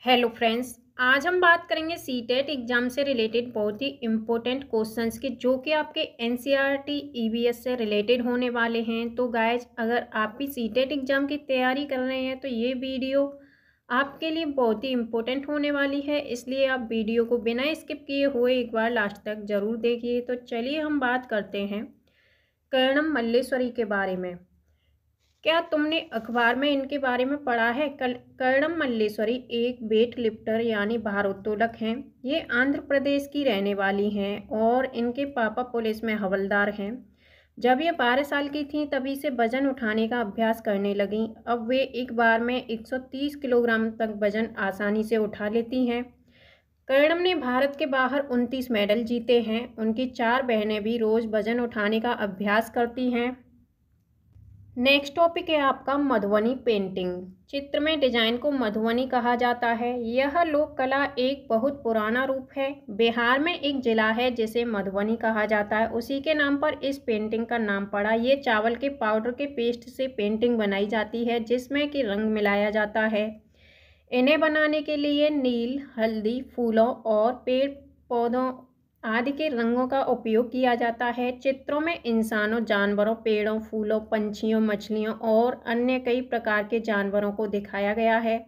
Hello friends. आज हम बात करेंगे सीटेट एग्जाम से रिलेटेड बहुत ही इम्पोर्टेंट क्वेश्चंस के, जो कि आपके एनसीईआरटी ईवीएस से रिलेटेड होने वाले हैं। तो गाइज, अगर आप भी सीटेट एग्जाम की तैयारी कर रहे हैं तो ये वीडियो आपके लिए बहुत ही इम्पोर्टेंट होने वाली है, इसलिए आप वीडियो को बिना स्किप किए हुए एक बार लास्ट तक ज़रूर देखिए। तो चलिए हम बात करते हैं कर्णम मल्लेश्वरी के बारे में। क्या तुमने अखबार में इनके बारे में पढ़ा है? कर्णम मल्लेश्वरी एक वेट लिफ्टर यानी भारोत्तोलक हैं। ये आंध्र प्रदेश की रहने वाली हैं और इनके पापा पुलिस में हवलदार हैं। जब ये 12 साल की थीं तभी से वजन उठाने का अभ्यास करने लगीं। अब वे एक बार में 130 किलोग्राम तक वजन आसानी से उठा लेती हैं। कर्णम ने भारत के बाहर 29 मेडल जीते हैं। उनकी 4 बहनें भी रोज़ वजन उठाने का अभ्यास करती हैं। नेक्स्ट टॉपिक है आपका मधुबनी पेंटिंग। चित्र में डिजाइन को मधुबनी कहा जाता है। यह लोक कला एक बहुत पुराना रूप है। बिहार में एक जिला है जिसे मधुबनी कहा जाता है, उसी के नाम पर इस पेंटिंग का नाम पड़ा। ये चावल के पाउडर के पेस्ट से पेंटिंग बनाई जाती है जिसमें कि रंग मिलाया जाता है। इन्हें बनाने के लिए नील, हल्दी, फूलों और पेड़ पौधों आदि के रंगों का उपयोग किया जाता है। चित्रों में इंसानों, जानवरों, पेड़ों, फूलों, पंछियों, मछलियों और अन्य कई प्रकार के जानवरों को दिखाया गया है।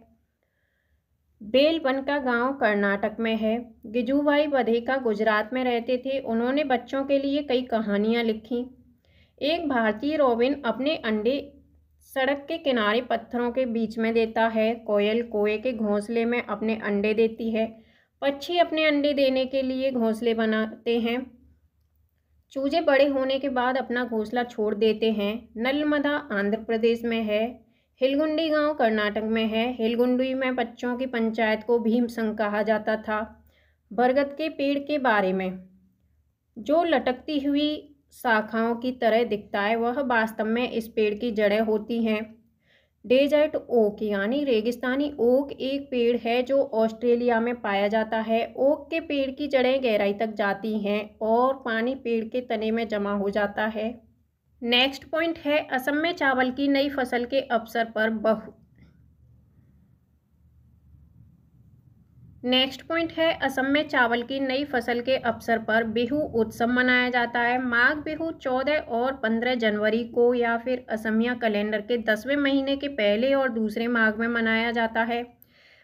बेलबनका गांव कर्नाटक में है। गिजुभाई बधेका गुजरात में रहते थे। उन्होंने बच्चों के लिए कई कहानियां लिखी। एक भारतीय रॉबिन अपने अंडे सड़क के किनारे पत्थरों के बीच में देता है। कोयल कोए के घोंसले में अपने अंडे देती है। पक्षी अपने अंडे देने के लिए घोंसले बनाते हैं। चूजे बड़े होने के बाद अपना घोंसला छोड़ देते हैं। नलमदा आंध्र प्रदेश में है। हिलगुंडी गांव कर्नाटक में है। हिलगुंडी में बच्चों की पंचायत को भीम संघ कहा जाता था। बरगद के पेड़ के बारे में, जो लटकती हुई शाखाओं की तरह दिखता है, वह वास्तव में इस पेड़ की जड़ें होती हैं। डेजर्ट ओक यानी रेगिस्तानी ओक एक पेड़ है जो ऑस्ट्रेलिया में पाया जाता है। ओक के पेड़ की जड़ें गहराई तक जाती हैं और पानी पेड़ के तने में जमा हो जाता है। नेक्स्ट पॉइंट है असम में चावल की नई फसल के अवसर पर बिहू उत्सव मनाया जाता है। माघ बिहू 14 और 15 जनवरी को या फिर असमिया कैलेंडर के 10वें महीने के पहले और दूसरे माघ में मनाया जाता है।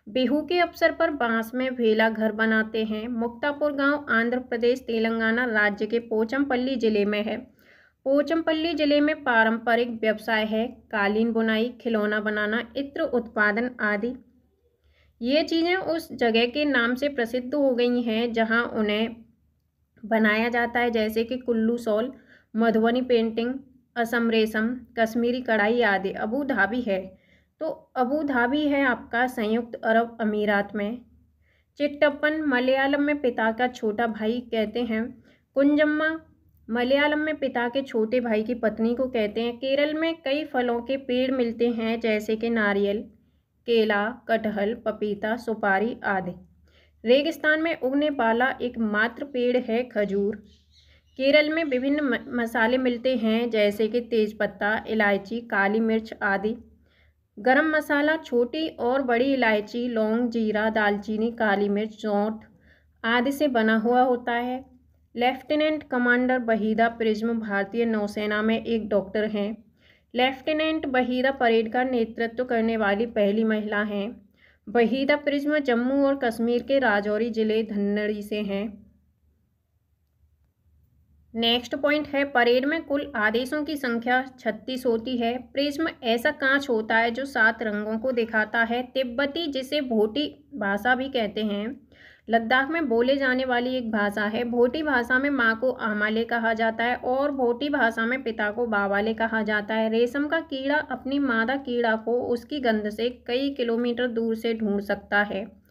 बिहू के अवसर पर बांस में भेला घर बनाते हैं। मुक्तापुर गांव आंध्र प्रदेश तेलंगाना राज्य के पोचमपल्ली जिले में है। पोचमपल्ली जिले में पारंपरिक व्यवसाय है कालीन बुनाई, खिलौना बनाना, इत्र उत्पादन आदि। ये चीज़ें उस जगह के नाम से प्रसिद्ध हो गई हैं जहां उन्हें बनाया जाता है, जैसे कि कुल्लू शॉल, मधुबनी पेंटिंग, असम रेशम, कश्मीरी कढ़ाई आदि। अबू धाबी है, तो अबू धाबी है आपका संयुक्त अरब अमीरात में। चिट्टप्पन मलयालम में पिता का छोटा भाई कहते हैं। कुंजम्मा मलयालम में पिता के छोटे भाई की पत्नी को कहते हैं। केरल में कई फलों के पेड़ मिलते हैं जैसे कि नारियल, केला, कटहल, पपीता, सुपारी आदि। रेगिस्तान में उगने वाला एकमात्र पेड़ है खजूर। केरल में विभिन्न मसाले मिलते हैं जैसे कि तेजपत्ता, इलायची, काली मिर्च आदि। गरम मसाला छोटी और बड़ी इलायची, लौंग, जीरा, दालचीनी, काली मिर्च, सौंठ आदि से बना हुआ होता है। लेफ्टिनेंट कमांडर वहीदा प्रिज्म भारतीय नौसेना में एक डॉक्टर हैं। लेफ्टिनेंट वहीदा परेड का नेतृत्व करने वाली पहली महिला हैं। वहीदा प्रिज्म जम्मू और कश्मीर के राजौरी जिले धन्नड़ी से हैं। नेक्स्ट पॉइंट है परेड में कुल आदेशों की संख्या 36 होती है। प्रिज्म ऐसा कांच होता है जो 7 रंगों को दिखाता है। तिब्बती, जिसे भोटी भाषा भी कहते हैं, लद्दाख में बोले जाने वाली एक भाषा है। भोटी भाषा में माँ को आमाले कहा जाता है और भोटी भाषा में पिता को बावाले कहा जाता है। रेशम का कीड़ा अपनी मादा कीड़ा को उसकी गंध से कई किलोमीटर दूर से ढूंढ सकता है।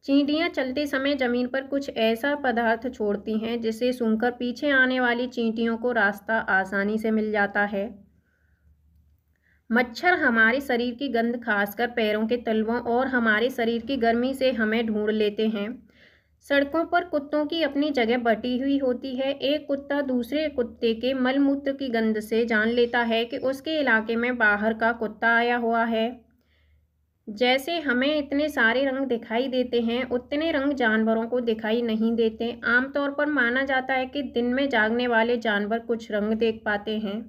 चींटियां चलते समय जमीन पर कुछ ऐसा पदार्थ छोड़ती हैं जिसे सूंघकर पीछे आने वाली चींटियों को रास्ता आसानी से मिल जाता है। मच्छर हमारे शरीर की गंध, खासकर पैरों के तलवों और हमारे शरीर की गर्मी से हमें ढूंढ लेते हैं। सड़कों पर कुत्तों की अपनी जगह बटी हुई होती है। एक कुत्ता दूसरे कुत्ते के मलमूत्र की गंध से जान लेता है कि उसके इलाके में बाहर का कुत्ता आया हुआ है। जैसे हमें इतने सारे रंग दिखाई देते हैं, उतने रंग जानवरों को दिखाई नहीं देते। आमतौर पर माना जाता है कि दिन में जागने वाले जानवर कुछ रंग देख पाते हैं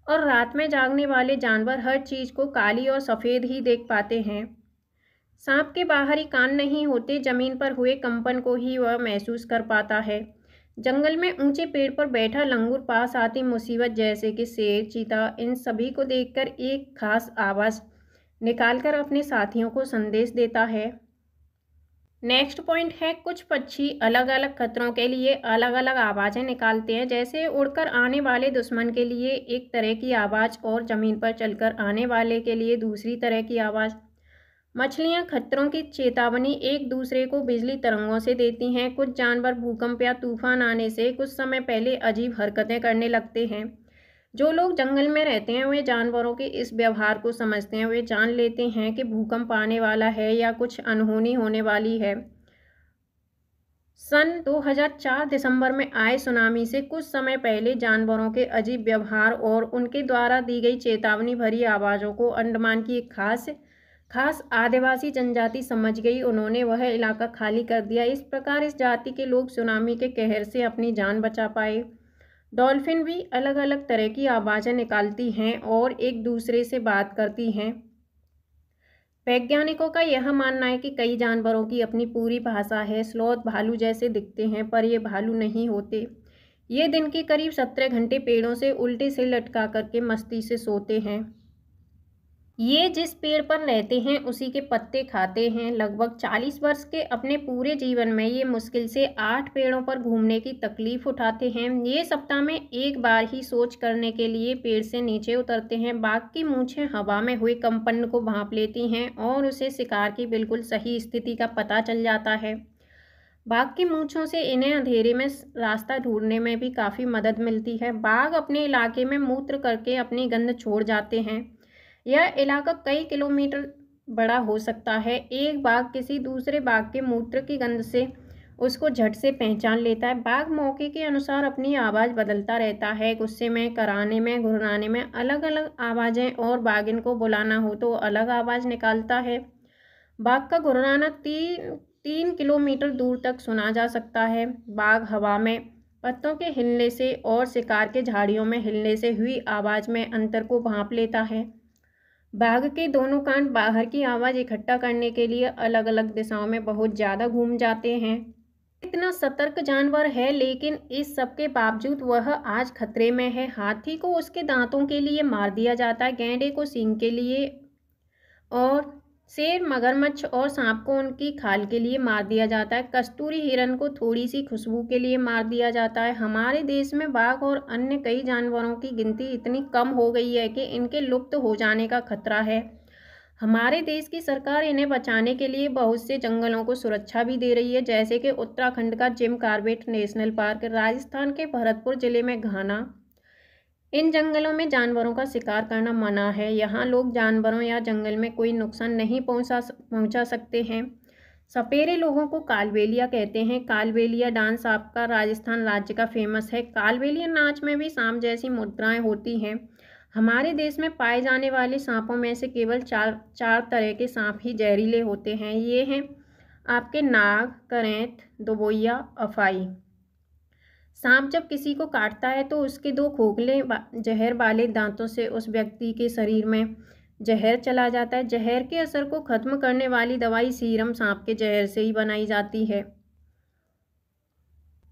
और रात में जागने वाले जानवर हर चीज़ को काली और सफ़ेद ही देख पाते हैं। सांप के बाहरी कान नहीं होते, जमीन पर हुए कंपन को ही वह महसूस कर पाता है। जंगल में ऊंचे पेड़ पर बैठा लंगूर पास आती मुसीबत जैसे कि शेर, चीता, इन सभी को देखकर एक खास आवाज़ निकालकर अपने साथियों को संदेश देता है। नेक्स्ट पॉइंट है, कुछ पक्षी अलग अलग खतरों के लिए अलग अलग आवाज़ें निकालते हैं। जैसे उड़कर आने वाले दुश्मन के लिए एक तरह की आवाज़ और ज़मीन पर चलकर आने वाले के लिए दूसरी तरह की आवाज़। मछलियां खतरों की चेतावनी एक दूसरे को बिजली तरंगों से देती हैं। कुछ जानवर भूकंप या तूफान आने से कुछ समय पहले अजीब हरकतें करने लगते हैं। जो लोग जंगल में रहते हैं वे जानवरों के इस व्यवहार को समझते हैं। वे जान लेते हैं कि भूकंप आने वाला है या कुछ अनहोनी होने वाली है। सन 2004 दिसंबर में आए सुनामी से कुछ समय पहले जानवरों के अजीब व्यवहार और उनके द्वारा दी गई चेतावनी भरी आवाज़ों को अंडमान की एक खास आदिवासी जनजाति समझ गई। उन्होंने वह इलाका खाली कर दिया। इस प्रकार इस जाति के लोग सुनामी के कहर से अपनी जान बचा पाए। डॉल्फिन भी अलग अलग तरह की आवाज़ें निकालती हैं और एक दूसरे से बात करती हैं। वैज्ञानिकों का यह मानना है कि कई जानवरों की अपनी पूरी भाषा है। स्लॉथ भालू जैसे दिखते हैं पर ये भालू नहीं होते। ये दिन के करीब 17 घंटे पेड़ों से उल्टे सिर लटका करके मस्ती से सोते हैं। ये जिस पेड़ पर रहते हैं उसी के पत्ते खाते हैं। लगभग 40 वर्ष के अपने पूरे जीवन में ये मुश्किल से 8 पेड़ों पर घूमने की तकलीफ उठाते हैं। ये सप्ताह में एक बार ही सोच करने के लिए पेड़ से नीचे उतरते हैं। बाघ की मूंछें हवा में हुए कंपन को भांप लेती हैं और उसे शिकार की बिल्कुल सही स्थिति का पता चल जाता है। बाघ की मूंछों से इन्हें अंधेरे में रास्ता ढूंढने में भी काफ़ी मदद मिलती है। बाघ अपने इलाके में मूत्र करके अपनी गंध छोड़ जाते हैं। यह इलाका कई किलोमीटर बड़ा हो सकता है। एक बाघ किसी दूसरे बाघ के मूत्र की गंध से उसको झट से पहचान लेता है। बाघ मौके के अनुसार अपनी आवाज़ बदलता रहता है। गुस्से में, कराने में, घुर्राने में अलग अलग आवाज़ें, और बाघिन को बुलाना हो तो अलग आवाज़ निकालता है। बाघ का घुर्राना 3 किलोमीटर दूर तक सुना जा सकता है। बाघ हवा में पत्तों के हिलने से और शिकार के झाड़ियों में हिलने से हुई आवाज़ में अंतर को भांप लेता है। बाघ के दोनों कान बाहर की आवाज़ इकट्ठा करने के लिए अलग अलग दिशाओं में बहुत ज़्यादा घूम जाते हैं। इतना सतर्क जानवर है, लेकिन इस सब के बावजूद वह आज खतरे में है। हाथी को उसके दांतों के लिए मार दिया जाता है, गैंडे को सींग के लिए, और शेर, मगरमच्छ और सांप को उनकी खाल के लिए मार दिया जाता है। कस्तूरी हिरन को थोड़ी सी खुशबू के लिए मार दिया जाता है। हमारे देश में बाघ और अन्य कई जानवरों की गिनती इतनी कम हो गई है कि इनके लुप्त हो जाने का खतरा है। हमारे देश की सरकार इन्हें बचाने के लिए बहुत से जंगलों को सुरक्षा भी दे रही है, जैसे कि उत्तराखंड का Jim Corbett national park, Rajasthan के भरतपुर जिले में घाना। इन जंगलों में जानवरों का शिकार करना मना है। यहाँ लोग जानवरों या जंगल में कोई नुकसान नहीं पहुँचा सकते हैं। सपेरे लोगों को कालबेलिया कहते हैं। कालबेलिया डांस आपका राजस्थान राज्य का फेमस है। कालबेलिया नाच में भी सांप जैसी मुद्राएं होती हैं। हमारे देश में पाए जाने वाले सांपों में से केवल चार तरह के सांप ही जहरीले होते हैं। ये हैं आपके नाग, करेंत, दोबोइया, अफाई। सांप जब किसी को काटता है तो उसके 2 खोखले जहर वाले दांतों से उस व्यक्ति के शरीर में जहर चला जाता है। जहर के असर को खत्म करने वाली दवाई सीरम सांप के जहर से ही बनाई जाती है,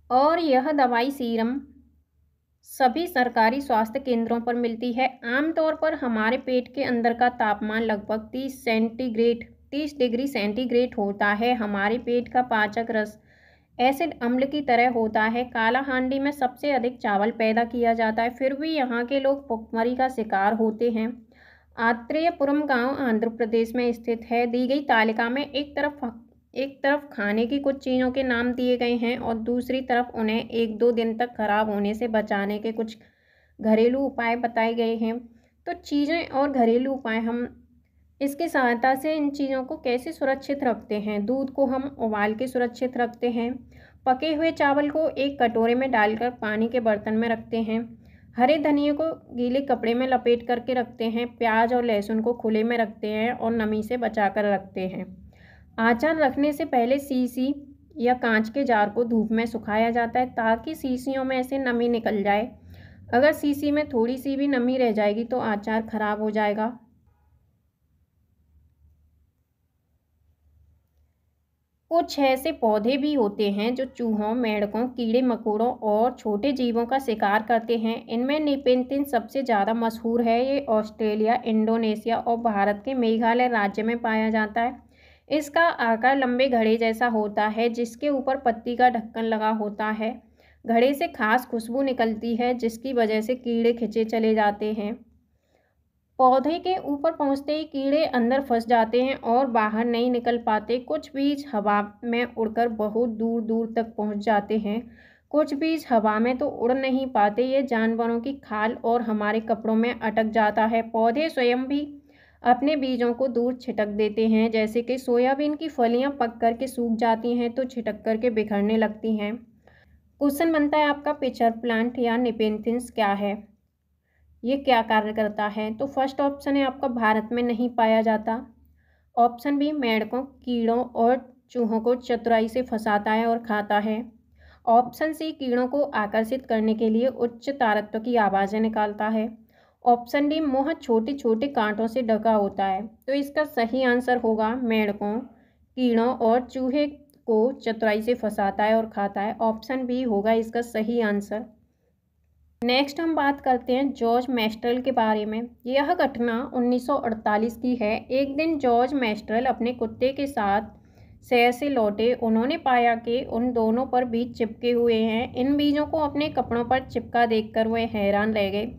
और यह दवाई सीरम सभी सरकारी स्वास्थ्य केंद्रों पर मिलती है। आमतौर पर हमारे पेट के अंदर का तापमान लगभग 30 डिग्री सेंटीग्रेड होता है। हमारे पेट का पाचक रस एसिड अम्ल की तरह होता है। कालाहांडी में सबसे अधिक चावल पैदा किया जाता है, फिर भी यहाँ के लोग भुखमरी का शिकार होते हैं। आत्रेयपुरम गांव आंध्र प्रदेश में स्थित है। दी गई तालिका में एक तरफ खाने की कुछ चीज़ों के नाम दिए गए हैं और दूसरी तरफ उन्हें 1-2 दिन तक खराब होने से बचाने के कुछ घरेलू उपाय बताए गए हैं। तो चीज़ें और घरेलू उपाय, हम इसकी सहायता से इन चीज़ों को कैसे सुरक्षित रखते हैं। दूध को हम उबाल के सुरक्षित रखते हैं। पके हुए चावल को एक कटोरे में डालकर पानी के बर्तन में रखते हैं। हरे धनिये को गीले कपड़े में लपेट करके रखते हैं। प्याज और लहसुन को खुले में रखते हैं और नमी से बचा कर रखते हैं। अचार रखने से पहले शीशी या कांच के जार को धूप में सुखाया जाता है ताकि शीशियों में से नमी निकल जाए। अगर शीशी में थोड़ी सी भी नमी रह जाएगी तो अचार खराब हो जाएगा। कुछ ऐसे पौधे भी होते हैं जो चूहों, मेंढकों, कीड़े मकोड़ों और छोटे जीवों का शिकार करते हैं। इनमें नेपेंथिस सबसे ज़्यादा मशहूर है। ये ऑस्ट्रेलिया, इंडोनेशिया और भारत के मेघालय राज्य में पाया जाता है। इसका आकार लंबे घड़े जैसा होता है जिसके ऊपर पत्ती का ढक्कन लगा होता है। घड़े से खास खुशबू निकलती है जिसकी वजह से कीड़े खींचे चले जाते हैं। पौधे के ऊपर पहुंचते ही कीड़े अंदर फंस जाते हैं और बाहर नहीं निकल पाते। कुछ बीज हवा में उड़कर बहुत दूर दूर तक पहुंच जाते हैं। कुछ बीज हवा में तो उड़ नहीं पाते। ये जानवरों की खाल और हमारे कपड़ों में अटक जाता है। पौधे स्वयं भी अपने बीजों को दूर छिटक देते हैं। जैसे कि सोयाबीन की फलियां पक करके सूख जाती हैं तो छिटक करके बिखरने लगती हैं। क्वेश्चन बनता है आपका, पिचर प्लांट या नेपेंथिस क्या है, ये क्या कार्य करता है। तो फर्स्ट ऑप्शन है आपका, भारत में नहीं पाया जाता। ऑप्शन बी, मेंढकों, कीड़ों और चूहों को चतुराई से फंसाता है और खाता है। ऑप्शन सी, कीड़ों को आकर्षित करने के लिए उच्च तारत्व की आवाज़ें निकालता है। ऑप्शन डी, मुंह छोटे छोटे कांटों से ढका होता है। तो इसका सही आंसर होगा मेंढकों, कीड़ों और चूहे को चतुराई से फंसाता है और खाता है। ऑप्शन बी होगा इसका सही आंसर। नेक्स्ट हम बात करते हैं जॉर्ज मेस्ट्रेल के बारे में। यह घटना 1948 की है। एक दिन जॉर्ज मेस्ट्रेल अपने कुत्ते के साथ शहर से लौटे। उन्होंने पाया कि उन दोनों पर बीज चिपके हुए हैं। इन बीजों को अपने कपड़ों पर चिपका देखकर वे हैरान रह गए।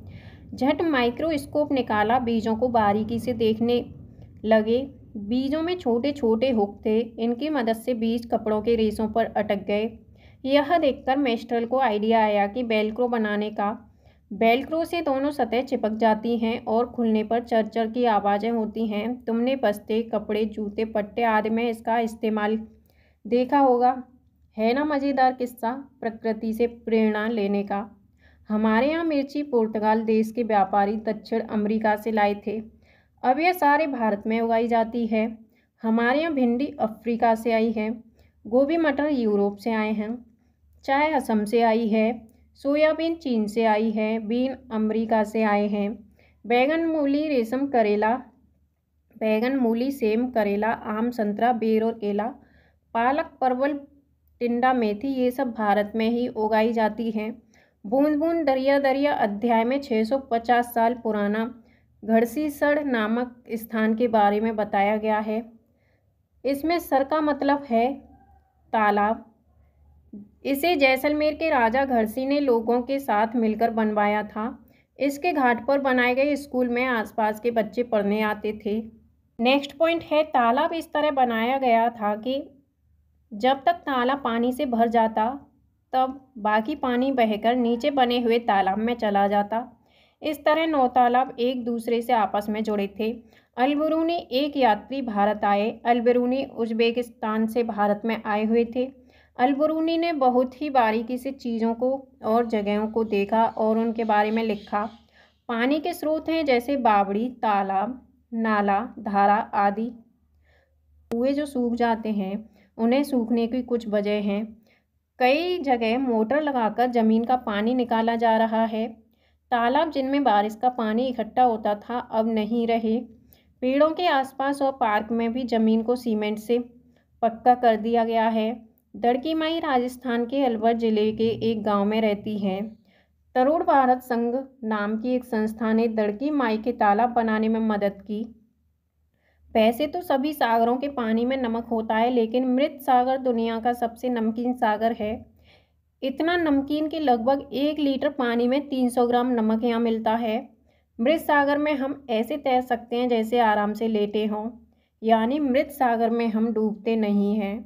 झट माइक्रोस्कोप निकाला, बीजों को बारीकी से देखने लगे। बीजों में छोटे छोटे हुक थे। इनकी मदद से बीज कपड़ों के रेशों पर अटक गए। यह देखकर मेस्ट्रेल को आइडिया आया कि वेलक्रो बनाने का। वेलक्रो से दोनों सतह चिपक जाती हैं और खुलने पर चरचर की आवाज़ें होती हैं। तुमने बस्ते, कपड़े, जूते, पट्टे आदि में इसका इस्तेमाल देखा होगा। है ना मज़ेदार किस्सा प्रकृति से प्रेरणा लेने का। हमारे यहाँ मिर्ची पुर्तगाल देश के व्यापारी दक्षिण अमेरिका से लाए थे। अब यह सारे भारत में उगाई जाती है। हमारे यहाँ भिंडी अफ्रीका से आई है। गोभी मटर यूरोप से आए हैं। चाय असम से आई है। सोयाबीन चीन से आई है। बीन अमेरिका से आए हैं। बैगन, मूली, रेशम, करेला, बैगन, मूली, सेम, करेला, आम, संतरा, बेर और केला, पालक, परवल, टिंडा, मेथी, ये सब भारत में ही उगाई जाती हैं। बूंद बूंद दरिया दरिया अध्याय में 650 साल पुराना घड़सीसड़ नामक स्थान के बारे में बताया गया है। इसमें सर का मतलब है तालाब। इसे जैसलमेर के राजा घड़सी ने लोगों के साथ मिलकर बनवाया था। इसके घाट पर बनाए गए स्कूल में आसपास के बच्चे पढ़ने आते थे। नेक्स्ट पॉइंट है, तालाब इस तरह बनाया गया था कि जब तक तालाब पानी से भर जाता तब बाकी पानी बहकर नीचे बने हुए तालाब में चला जाता। इस तरह 9 तालाब एक दूसरे से आपस में जुड़े थे। अलबरूनी एक यात्री भारत आए। अलबरूनी उज्बेकिस्तान से भारत में आए हुए थे। अलबरूनी ने बहुत ही बारीकी से चीज़ों को और जगहों को देखा और उनके बारे में लिखा। पानी के स्रोत हैं जैसे बावड़ी, तालाब, नाला, धारा आदि। कुएं जो सूख जाते हैं उन्हें सूखने की कुछ वजह हैं। कई जगह मोटर लगाकर ज़मीन का पानी निकाला जा रहा है। तालाब जिनमें बारिश का पानी इकट्ठा होता था अब नहीं रहे। पेड़ों के आसपास और पार्क में भी ज़मीन को सीमेंट से पक्का कर दिया गया है। दड़की माई राजस्थान के अलवर जिले के एक गांव में रहती हैं। तरुण भारत संघ नाम की एक संस्था ने दड़की माई के तालाब बनाने में मदद की। वैसे तो सभी सागरों के पानी में नमक होता है, लेकिन मृत सागर दुनिया का सबसे नमकीन सागर है। इतना नमकीन कि लगभग 1 लीटर पानी में 300 ग्राम नमक यहाँ मिलता है। मृत सागर में हम ऐसे तैर सकते हैं जैसे आराम से लेटे हों, यानी मृत सागर में हम डूबते नहीं हैं।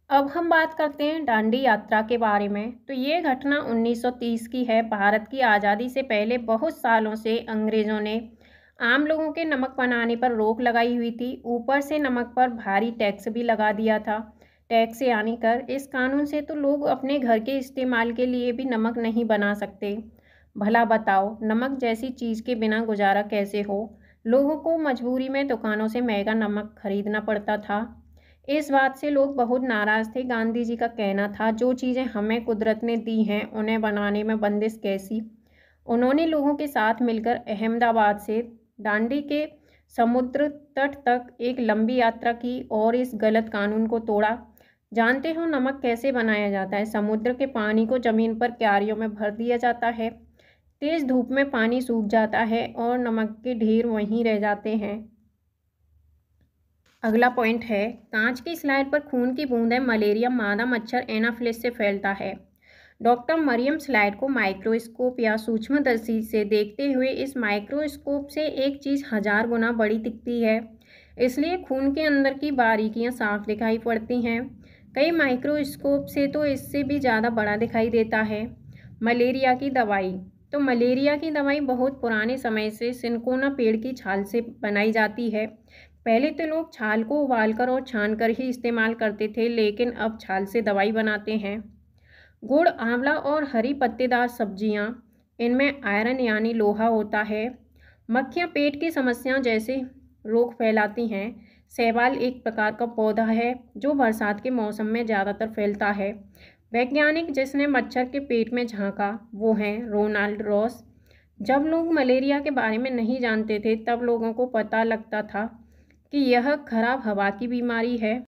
अब हम बात करते हैं दांडी यात्रा के बारे में। तो ये घटना 1930 की है। भारत की आज़ादी से पहले बहुत सालों से अंग्रेज़ों ने आम लोगों के नमक बनाने पर रोक लगाई हुई थी। ऊपर से नमक पर भारी टैक्स भी लगा दिया था। टैक्स यानी कर। इस कानून से तो लोग अपने घर के इस्तेमाल के लिए भी नमक नहीं बना सकते। भला बताओ, नमक जैसी चीज़ के बिना गुजारा कैसे हो? लोगों को मजबूरी में दुकानों से महंगा नमक खरीदना पड़ता था। इस बात से लोग बहुत नाराज़ थे। गांधी जी का कहना था, जो चीज़ें हमें कुदरत ने दी हैं उन्हें बनाने में बंदिश कैसी। उन्होंने लोगों के साथ मिलकर अहमदाबाद से दांडी के समुद्र तट तक एक लंबी यात्रा की और इस गलत कानून को तोड़ा। जानते हो नमक कैसे बनाया जाता है? समुद्र के पानी को ज़मीन पर क्यारियों में भर दिया जाता है। तेज़ धूप में पानी सूख जाता है और नमक के ढेर वहीं रह जाते हैं। अगला पॉइंट है, कांच की स्लाइड पर खून की बूंदें मलेरिया मादा मच्छर एनाफिलिस से फैलता है। डॉक्टर मरियम स्लाइड को माइक्रोस्कोप या सूक्ष्मदर्शी से देखते हुए इस माइक्रोस्कोप से एक चीज़ 1000 गुना बड़ी दिखती है, इसलिए खून के अंदर की बारीकियां साफ दिखाई पड़ती हैं। कई माइक्रोस्कोप से तो इससे भी ज़्यादा बड़ा दिखाई देता है। मलेरिया की दवाई। तो मलेरिया की दवाई बहुत पुराने समय से सिनकोना पेड़ की छाल से बनाई जाती है। पहले तो लोग छाल को उबालकर और छानकर ही इस्तेमाल करते थे, लेकिन अब छाल से दवाई बनाते हैं। गुड़, आंवला और हरी पत्तेदार सब्जियां, इनमें आयरन यानी लोहा होता है। मक्खियां पेट की समस्याओं जैसे रोग फैलाती हैं। शैवाल एक प्रकार का पौधा है जो बरसात के मौसम में ज़्यादातर फैलता है। वैज्ञानिक जिसने मच्छर के पेट में झांका वो हैं रोनाल्ड रॉस। जब लोग मलेरिया के बारे में नहीं जानते थे तब लोगों को पता लगता था कि यह खराब हवा की बीमारी है।